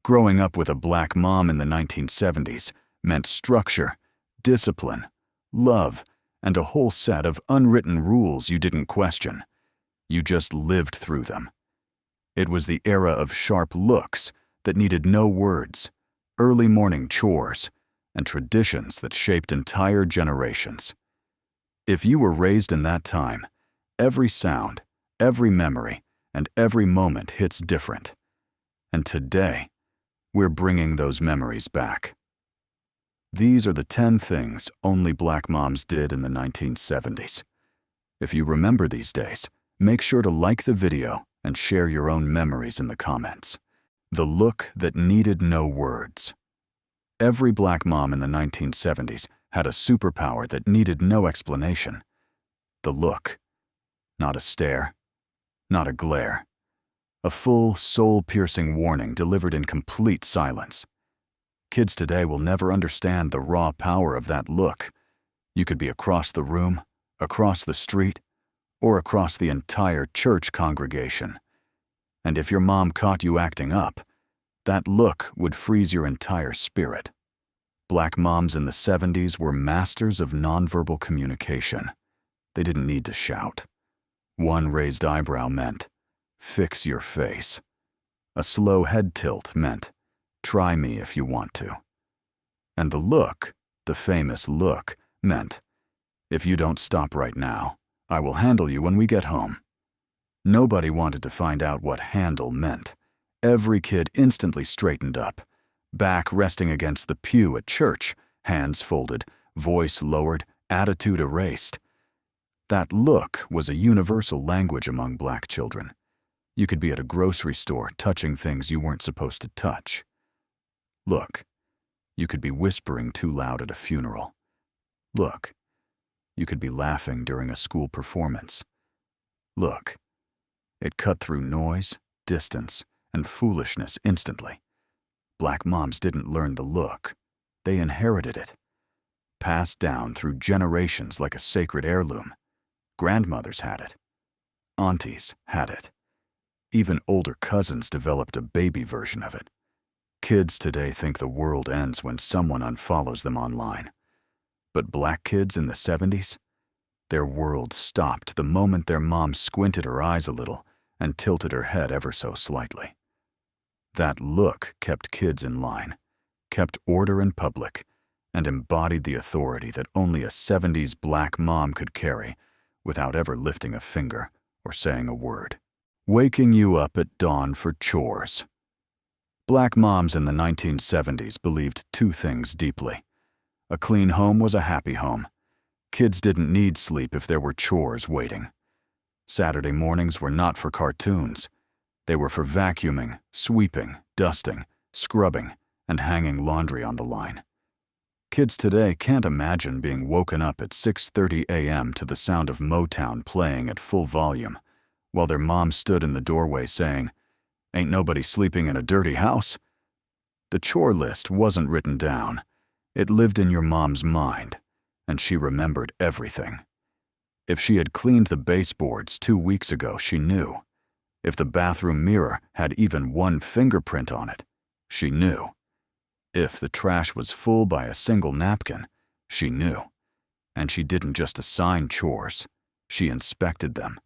Growing up with a black mom in the 1970s meant structure, discipline, love, and a whole set of unwritten rules you didn't question. You just lived through them. It was the era of sharp looks that needed no words, early morning chores, and traditions that shaped entire generations. If you were raised in that time, every sound, every memory, and every moment hits different. And today, we're bringing those memories back. These are the 10 things only black moms did in the 1970s. If you remember these days, make sure to like the video and share your own memories in the comments. The look that needed no words. Every black mom in the 1970s had a superpower that needed no explanation. The look. Not a stare, not a glare. A full, soul-piercing warning delivered in complete silence. Kids today will never understand the raw power of that look. You could be across the room, across the street, or across the entire church congregation. And if your mom caught you acting up, that look would freeze your entire spirit. Black moms in the 70s were masters of nonverbal communication. They didn't need to shout. One raised eyebrow meant, "Fix your face." A slow head tilt meant, "Try me if you want to." And the look, the famous look, meant, "If you don't stop right now, I will handle you when we get home." Nobody wanted to find out what handle meant. Every kid instantly straightened up, back resting against the pew at church, hands folded, voice lowered, attitude erased. That look was a universal language among black children. You could be at a grocery store touching things you weren't supposed to touch. Look, you could be whispering too loud at a funeral. Look, you could be laughing during a school performance. Look, it cut through noise, distance, and foolishness instantly. Black moms didn't learn the look. They inherited it. Passed down through generations like a sacred heirloom. Grandmothers had it. Aunties had it. Even older cousins developed a baby version of it. Kids today think the world ends when someone unfollows them online. But black kids in the 70s? Their world stopped the moment their mom squinted her eyes a little and tilted her head ever so slightly. That look kept kids in line, kept order in public, and embodied the authority that only a 70s black mom could carry without ever lifting a finger or saying a word. Waking you up at dawn for chores. Black moms in the 1970s believed two things deeply. A clean home was a happy home. Kids didn't need sleep if there were chores waiting. Saturday mornings were not for cartoons. They were for vacuuming, sweeping, dusting, scrubbing, and hanging laundry on the line. Kids today can't imagine being woken up at 6:30 a.m. to the sound of Motown playing at full volume, while their mom stood in the doorway saying, "Ain't nobody sleeping in a dirty house." The chore list wasn't written down. It lived in your mom's mind, and she remembered everything. If she had cleaned the baseboards 2 weeks ago, she knew. If the bathroom mirror had even one fingerprint on it, she knew. If the trash was full by a single napkin, she knew. And she didn't just assign chores, she inspected them.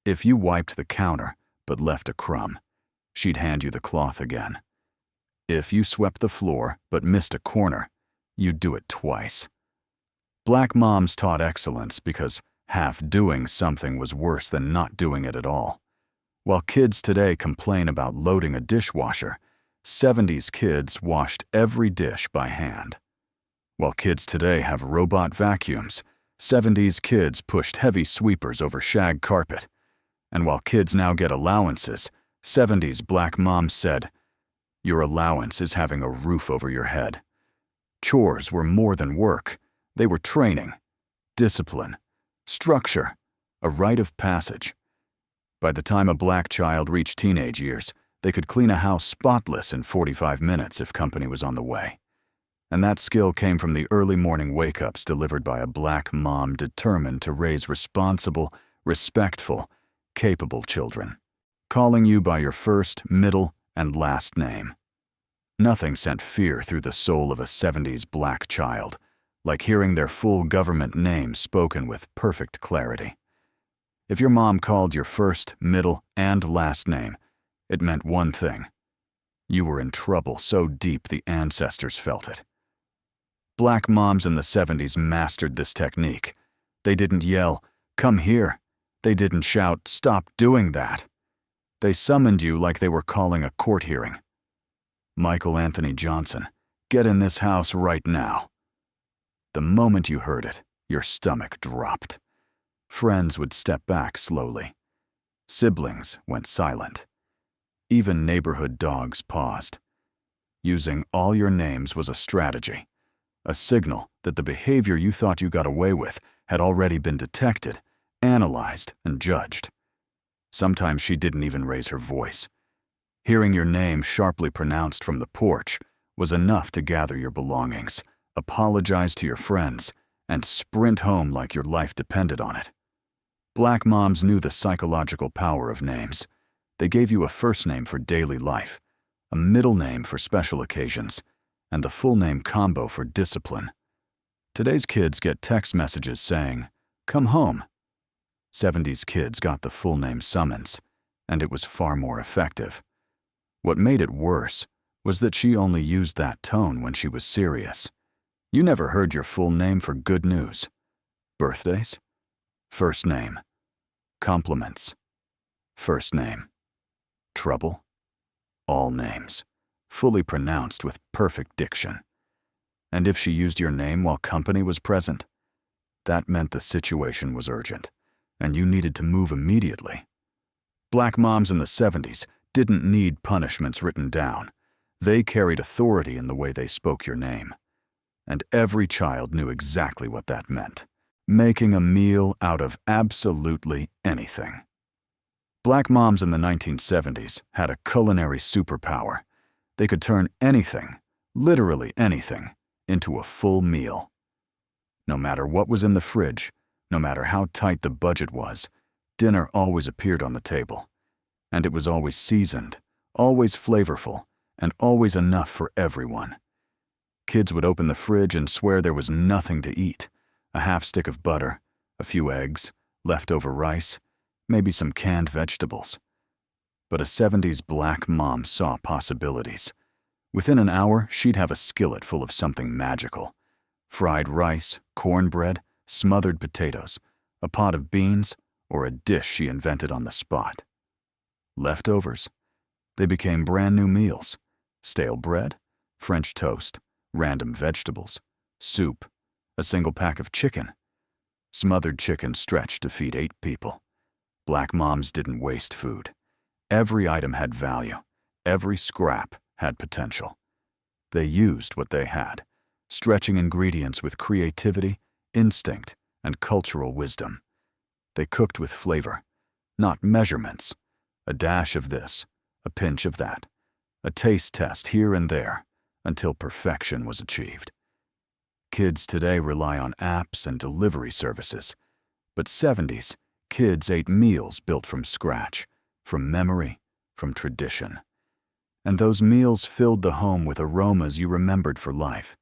If you wiped the counter but left a crumb, she'd hand you the cloth again. If you swept the floor but missed a corner, you'd do it twice. Black moms taught excellence because half-doing something was worse than not doing it at all. While kids today complain about loading a dishwasher, 70s kids washed every dish by hand. While kids today have robot vacuums, 70s kids pushed heavy sweepers over shag carpet. And while kids now get allowances, 70s black moms said, "Your allowance is having a roof over your head." Chores were more than work. They were training, discipline, structure, a rite of passage. By the time a black child reached teenage years, they could clean a house spotless in 45 minutes if company was on the way. And that skill came from the early morning wake-ups delivered by a black mom determined to raise responsible, respectful, capable children, calling you by your first, middle, and last name. Nothing sent fear through the soul of a 70s black child, like hearing their full government name spoken with perfect clarity. If your mom called your first, middle, and last name, it meant one thing. You were in trouble so deep the ancestors felt it. Black moms in the 70s mastered this technique. They didn't yell, "Come here." They didn't shout, "Stop doing that." They summoned you like they were calling a court hearing. Michael Anthony Johnson, get in this house right now. The moment you heard it, your stomach dropped. Friends would step back slowly. Siblings went silent. Even neighborhood dogs paused. Using all your names was a strategy, a signal that the behavior you thought you got away with had already been detected, analyzed, and judged. Sometimes she didn't even raise her voice. Hearing your name sharply pronounced from the porch was enough to gather your belongings, apologize to your friends, and sprint home like your life depended on it. Black moms knew the psychological power of names. They gave you a first name for daily life, a middle name for special occasions, and the full name combo for discipline. Today's kids get text messages saying, "Come home." 70s kids got the full name summons, and it was far more effective. What made it worse was that she only used that tone when she was serious. You never heard your full name for good news. Birthdays? First name. Compliments? First name. Trouble? All names, fully pronounced with perfect diction. And if she used your name while company was present, that meant the situation was urgent, and you needed to move immediately. Black moms in the 70s didn't need punishments written down. They carried authority in the way they spoke your name. And every child knew exactly what that meant, making a meal out of absolutely anything. Black moms in the 1970s had a culinary superpower. They could turn anything, literally anything, into a full meal. No matter what was in the fridge, no matter how tight the budget was, dinner always appeared on the table. And it was always seasoned, always flavorful, and always enough for everyone. Kids would open the fridge and swear there was nothing to eat. A half stick of butter, a few eggs, leftover rice, maybe some canned vegetables. But a 70s black mom saw possibilities. Within an hour, she'd have a skillet full of something magical. Fried rice, cornbread, smothered potatoes, a pot of beans, or a dish she invented on the spot. Leftovers. They became brand new meals. Stale bread, French toast, random vegetables, soup, a single pack of chicken. Smothered chicken stretched to feed 8 people. Black moms didn't waste food. Every item had value. Every scrap had potential. They used what they had, stretching ingredients with creativity, instinct, and cultural wisdom. They cooked with flavor, not measurements. A dash of this, a pinch of that, a taste test here and there, until perfection was achieved. Kids today rely on apps and delivery services, but 70s, kids ate meals built from scratch, from memory, from tradition. And those meals filled the home with aromas you remembered for life.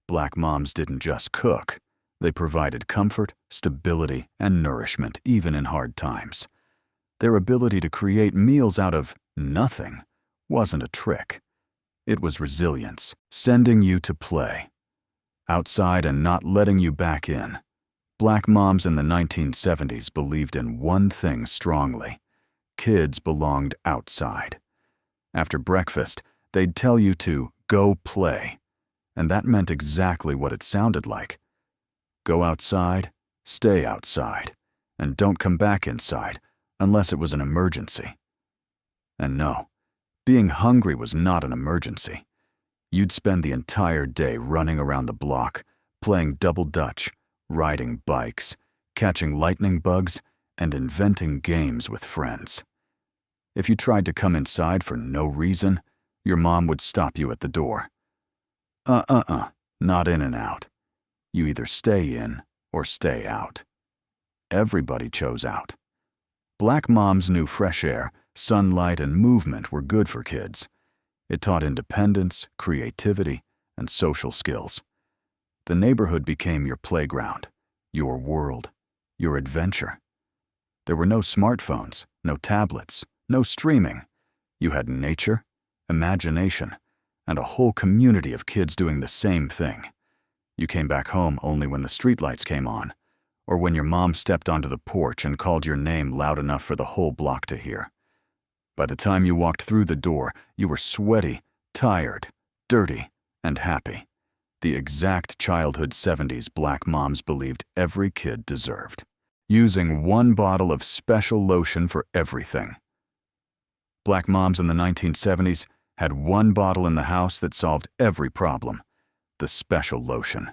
Black moms didn't just cook. They provided comfort, stability, and nourishment even in hard times. Their ability to create meals out of nothing wasn't a trick. It was resilience, sending you to play. Outside and not letting you back in. Black moms in the 1970s believed in one thing strongly. Kids belonged outside. After breakfast, they'd tell you to go play. And that meant exactly what it sounded like. Go outside, stay outside, and don't come back inside unless it was an emergency. And no, being hungry was not an emergency. You'd spend the entire day running around the block, playing double dutch, riding bikes, catching lightning bugs, and inventing games with friends. If you tried to come inside for no reason, your mom would stop you at the door. Not in and out. You either stay in or stay out. Everybody chose out. Black moms knew fresh air, sunlight, and movement were good for kids. It taught independence, creativity, and social skills. The neighborhood became your playground, your world, your adventure. There were no smartphones, no tablets, no streaming. You had nature, imagination, and a whole community of kids doing the same thing. You came back home only when the streetlights came on, or when your mom stepped onto the porch and called your name loud enough for the whole block to hear. By the time you walked through the door, you were sweaty, tired, dirty, and happy. The exact childhood 70s black moms believed every kid deserved. Using one bottle of special lotion for everything. Black moms in the 1970s had one bottle in the house that solved every problem: the special lotion.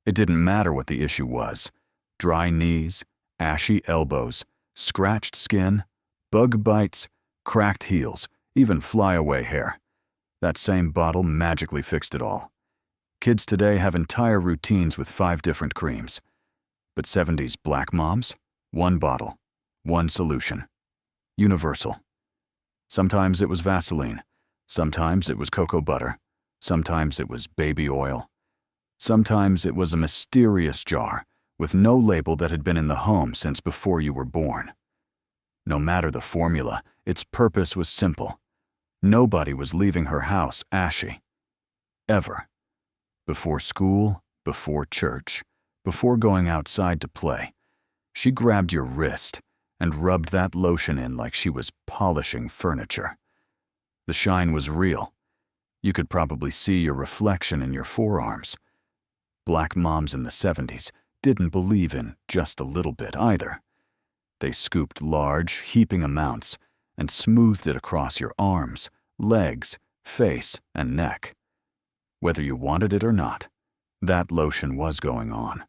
It didn't matter what the issue was: dry knees, ashy elbows, scratched skin, bug bites, cracked heels, even flyaway hair. That same bottle magically fixed it all. Kids today have entire routines with 5 different creams. But 70s black moms? One bottle, one solution. Universal. Sometimes it was Vaseline. Sometimes it was cocoa butter. Sometimes it was baby oil. Sometimes it was a mysterious jar with no label that had been in the home since before you were born. No matter the formula, its purpose was simple. Nobody was leaving her house ashy. Ever. Before school, before church, before going outside to play, she grabbed your wrist and rubbed that lotion in like she was polishing furniture. The shine was real. You could probably see your reflection in your forearms. Black moms in the 70s didn't believe in just a little bit either. They scooped large, heaping amounts and smoothed it across your arms, legs, face, and neck. Whether you wanted it or not, that lotion was going on.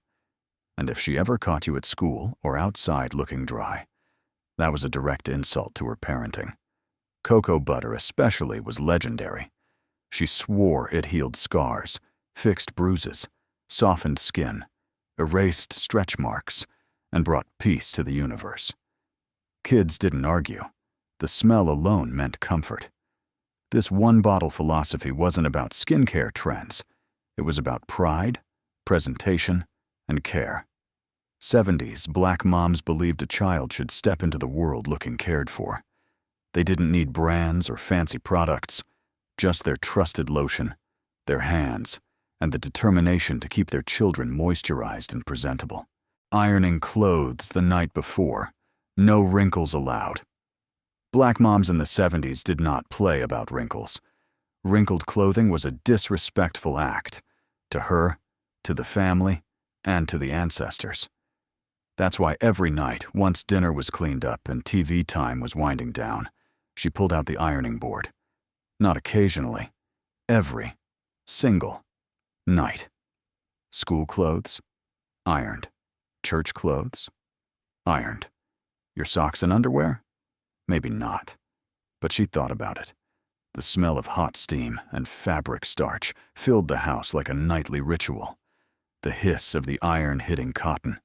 And if she ever caught you at school or outside looking dry, that was a direct insult to her parenting. Cocoa butter especially was legendary. She swore it healed scars, fixed bruises, softened skin, erased stretch marks, and brought peace to the universe. Kids didn't argue. The smell alone meant comfort. This one-bottle philosophy wasn't about skincare trends. It was about pride, presentation, and care. 70s black moms believed a child should step into the world looking cared for. They didn't need brands or fancy products, just their trusted lotion, their hands, and the determination to keep their children moisturized and presentable. Ironing clothes the night before, no wrinkles allowed. Black moms in the 70s did not play about wrinkles. Wrinkled clothing was a disrespectful act, to her, to the family, and to the ancestors. That's why every night, once dinner was cleaned up and TV time was winding down, she pulled out the ironing board. Not occasionally, every single night. School clothes, ironed. Church clothes, ironed. Your socks and underwear? Maybe not. But she thought about it. The smell of hot steam and fabric starch filled the house like a nightly ritual. The hiss of the iron hitting cotton,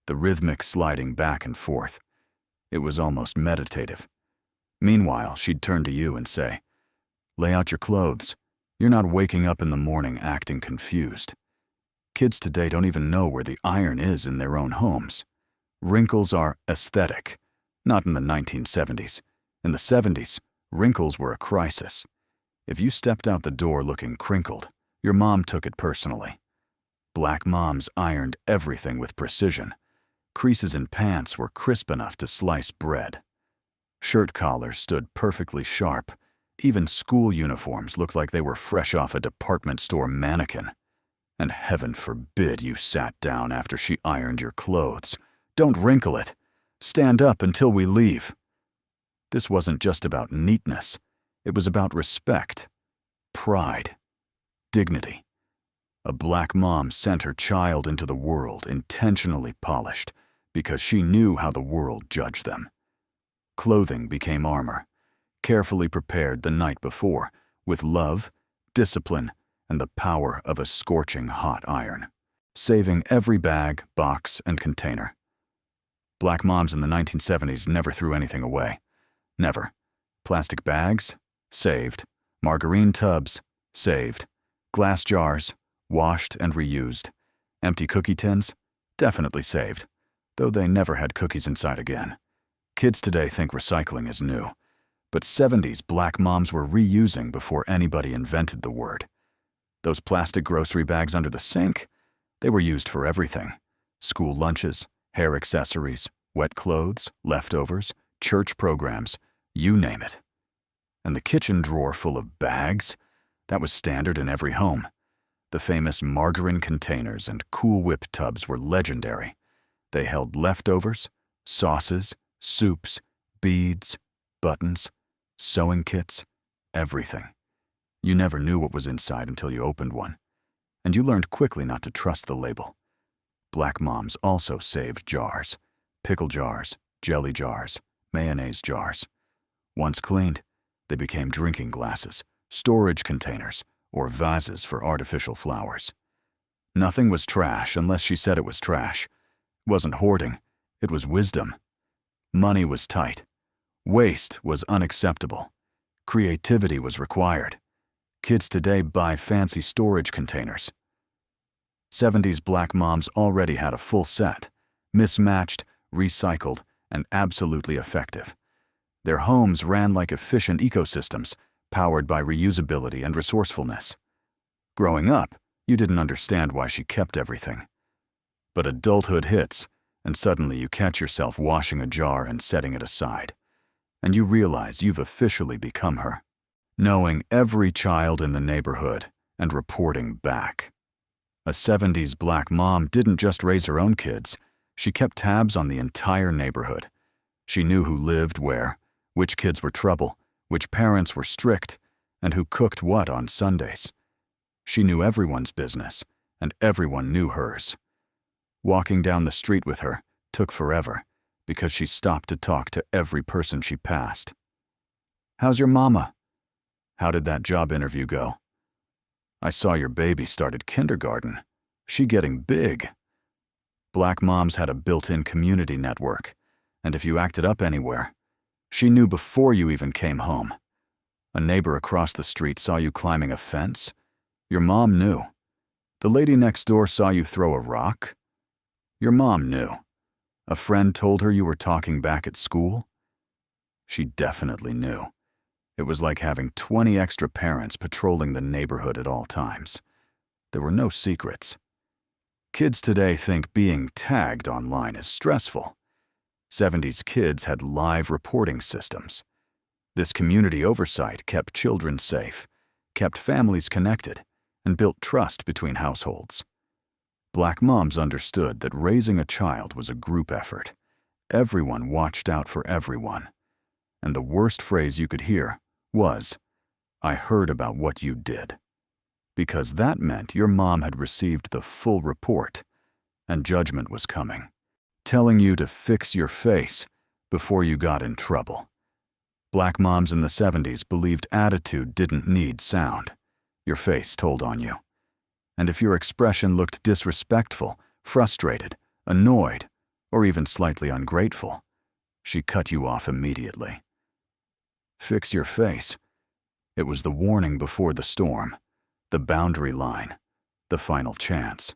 the rhythmic sliding back and forth. It was almost meditative. Meanwhile, she'd turn to you and say, "Lay out your clothes. You're not waking up in the morning acting confused." Kids today don't even know where the iron is in their own homes. Wrinkles are aesthetic. Not in the 1970s. In the 70s, wrinkles were a crisis. If you stepped out the door looking crinkled, your mom took it personally. Black moms ironed everything with precision. Creases in pants were crisp enough to slice bread. Shirt collars stood perfectly sharp. Even school uniforms looked like they were fresh off a department store mannequin. And heaven forbid you sat down after she ironed your clothes. Don't wrinkle it. Stand up until we leave. This wasn't just about neatness. It was about respect, pride, dignity. A black mom sent her child into the world intentionally polished because she knew how the world judged them. Clothing became armor, carefully prepared the night before with love, discipline, and the power of a scorching hot iron, saving every bag, box, and container. Black moms in the 1970s never threw anything away. Never. Plastic bags? Saved. Margarine tubs, saved. Glass jars, washed and reused. Empty cookie tins, definitely saved, though they never had cookies inside again. Kids today think recycling is new, but 70s black moms were reusing before anybody invented the word. Those plastic grocery bags under the sink, they were used for everything. School lunches, hair accessories, wet clothes, leftovers, church programs, you name it. And the kitchen drawer full of bags, that was standard in every home. The famous margarine containers and Cool Whip tubs were legendary. They held leftovers, sauces, soups, beads, buttons, sewing kits, everything. You never knew what was inside until you opened one, and you learned quickly not to trust the label. Black moms also saved jars, pickle jars, jelly jars, mayonnaise jars. Once cleaned, they became drinking glasses, storage containers, or vases for artificial flowers. Nothing was trash unless she said it was trash. It wasn't hoarding, it was wisdom. Money was tight. Waste was unacceptable. Creativity was required. Kids today buy fancy storage containers. 70s black moms already had a full set, mismatched, recycled, and absolutely effective. Their homes ran like efficient ecosystems, powered by reusability and resourcefulness. Growing up, you didn't understand why she kept everything. But adulthood hits, and suddenly you catch yourself washing a jar and setting it aside. And you realize you've officially become her, knowing every child in the neighborhood and reporting back. A 70s black mom didn't just raise her own kids, she kept tabs on the entire neighborhood. She knew who lived where, which kids were trouble, which parents were strict, and who cooked what on Sundays. She knew everyone's business, and everyone knew hers. Walking down the street with her took forever, because she stopped to talk to every person she passed. "How's your mama? How did that job interview go? I saw your baby started kindergarten. She getting big." Black moms had a built-in community network, and if you acted up anywhere, she knew before you even came home. A neighbor across the street saw you climbing a fence. Your mom knew. The lady next door saw you throw a rock. Your mom knew. A friend told her you were talking back at school. She definitely knew. It was like having 20 extra parents patrolling the neighborhood at all times. There were no secrets. Kids today think being tagged online is stressful. 70s kids had live reporting systems. This community oversight kept children safe, kept families connected, and built trust between households. Black moms understood that raising a child was a group effort. Everyone watched out for everyone. And the worst phrase you could hear was, "I heard about what you did." Because that meant your mom had received the full report, and judgment was coming, telling you to fix your face before you got in trouble. Black moms in the 70s believed attitude didn't need sound. Your face told on you. And if your expression looked disrespectful, frustrated, annoyed, or even slightly ungrateful, she cut you off immediately. Fix your face. It was the warning before the storm, the boundary line, the final chance.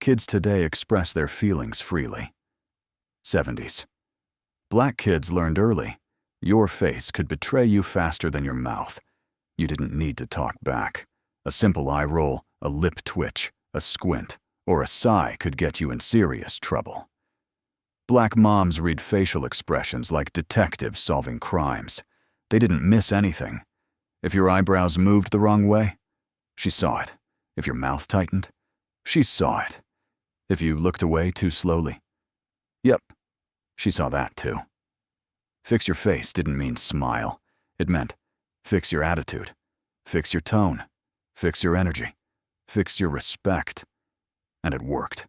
Kids today express their feelings freely. 70s. Black kids learned early. Your face could betray you faster than your mouth. You didn't need to talk back. A simple eye roll, a lip twitch, a squint, or a sigh could get you in serious trouble. Black moms read facial expressions like detectives solving crimes. They didn't miss anything. If your eyebrows moved the wrong way, she saw it. If your mouth tightened, she saw it. If you looked away too slowly, yep, she saw that too. Fix your face didn't mean smile. It meant fix your attitude, fix your tone, fix your energy, fix your respect. And it worked.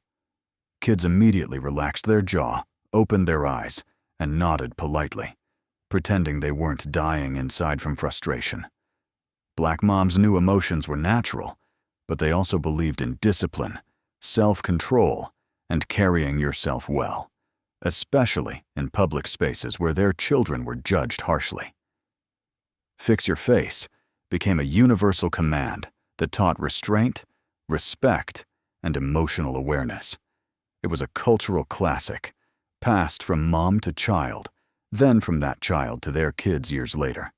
Kids immediately relaxed their jaw, opened their eyes, and nodded politely, pretending they weren't dying inside from frustration. Black moms knew emotions were natural, but they also believed in discipline, self-control, and carrying yourself well, especially in public spaces where their children were judged harshly. Fix your face became a universal command that taught restraint, respect, and emotional awareness. It was a cultural classic, passed from mom to child, then from that child to their kids years later.